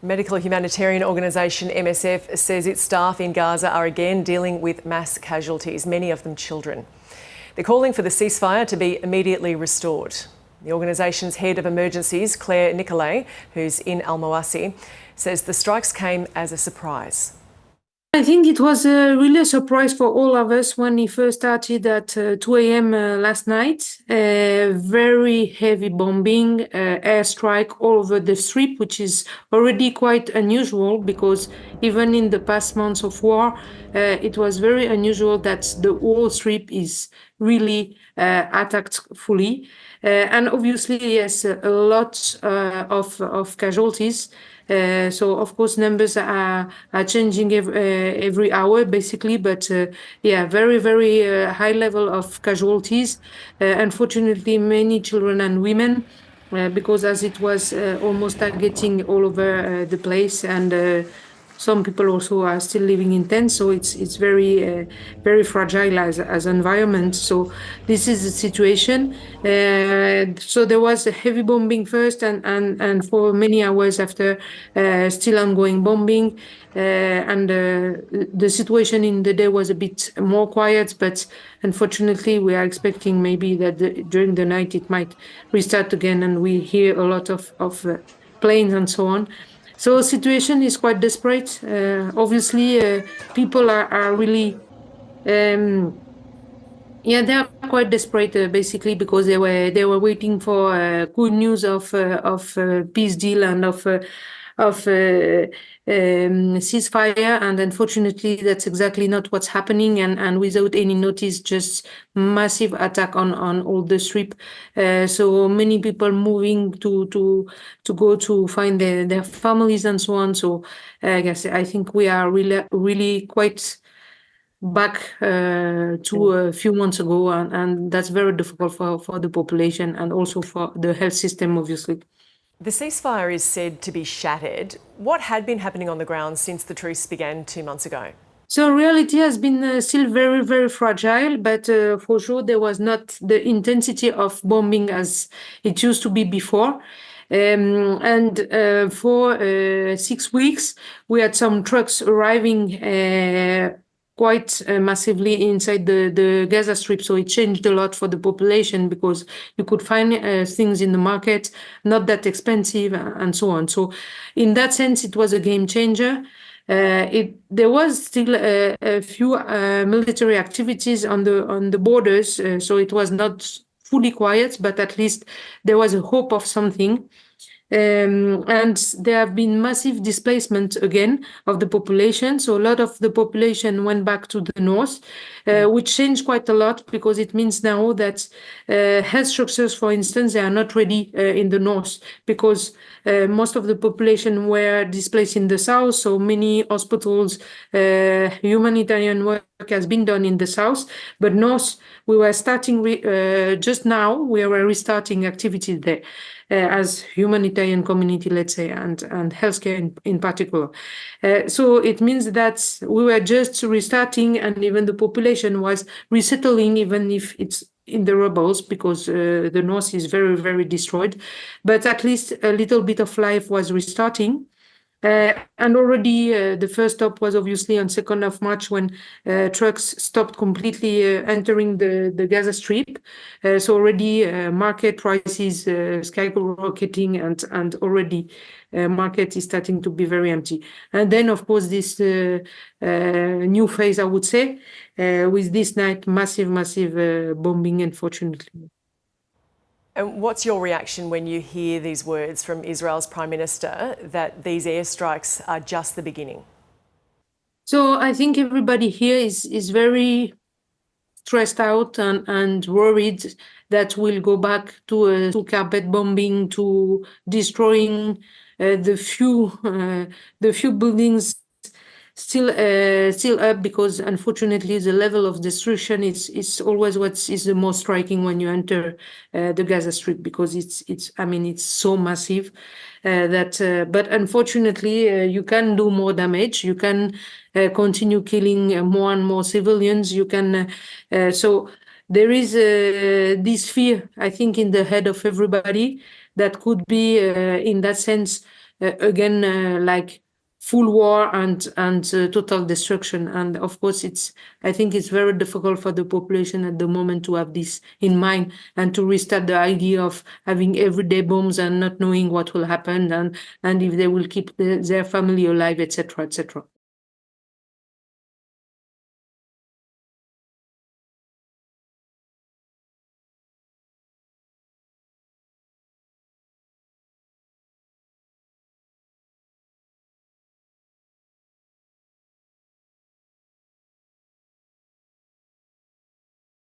Medical humanitarian organisation MSF says its staff in Gaza are again dealing with mass casualties, many of them children. They're calling for the ceasefire to be immediately restored. The organisation's Head of Emergencies, Nicolet, who's in Al-Mawasi, says the strikes came as a surprise. I think it was really a surprise for all of us when it first started at 2 a.m. Last night. Very heavy bombing, airstrike all over the strip, which is already quite unusual because even in the past months of war, it was very unusual that the whole strip is really attacked fully. And obviously, yes, a lot of casualties. So of course numbers are changing every hour basically, but yeah, very high level of casualties. Unfortunately, many children and women, because as it was almost targeting all over the place, and some people also are still living in tents, so it's very fragile as environment. So this is the situation. So there was a heavy bombing first, and for many hours after, still ongoing bombing. And the situation in the day was a bit more quiet, but unfortunately, we are expecting maybe that during the night it might restart again, and we hear a lot of planes and so on. So situation is quite desperate. Obviously, people are really, yeah, they are quite desperate basically because they were waiting for good news of peace deal and of ceasefire, and unfortunately that's exactly not what's happening, and without any notice, just massive attack on all the strip. So many people moving to go to find their families and so on. So yes, I think we are really quite back to a few months ago, and that's very difficult for the population and also for the health system, obviously. The ceasefire is said to be shattered. What had been happening on the ground since the truce began 2 months ago? So reality has been still very fragile, but for sure there was not the intensity of bombing as it used to be before. And for 6 weeks, we had some trucks arriving quite massively inside the Gaza Strip. So it changed a lot for the population because you could find things in the market, not that expensive, and so on. So in that sense, it was a game changer. There was still a few military activities on the borders, so it was not fully quiet, but at least there was a hope of something. And there have been massive displacement again of the population. So a lot of the population went back to the north, which changed quite a lot because it means now that health structures, for instance, they are not ready in the north because most of the population were displaced in the south. So many hospitals, humanitarian work has been done in the south, but north, we were starting just now, we were restarting activities there. As humanitarian community, let's say, and healthcare in particular. So it means that we were just restarting, and even the population was resettling, even if it's in the rubbles, because the north is very destroyed. But at least a little bit of life was restarting. And already the first stop was obviously on 2nd of March when trucks stopped completely entering the Gaza Strip. So already market prices skyrocketing, and already market is starting to be very empty. And then, of course, this new phase, I would say, with this night massive bombing, unfortunately. And what's your reaction when you hear these words from Israel's Prime Minister that these airstrikes are just the beginning? So I think everybody here is very stressed out and worried that we'll go back to carpet bombing, to destroying the few buildings still up, because unfortunately the level of destruction is always what is the most striking when you enter the Gaza Strip, because it's so massive that but unfortunately you can do more damage. You can continue killing more and more civilians. You can so there is this fear, I think, in the head of everybody that could be in that sense again like full war and total destruction. And of course, I think it's very difficult for the population at the moment to have this in mind and to restart the idea of having everyday bombs and not knowing what will happen and if they will keep their family alive, etc., etc.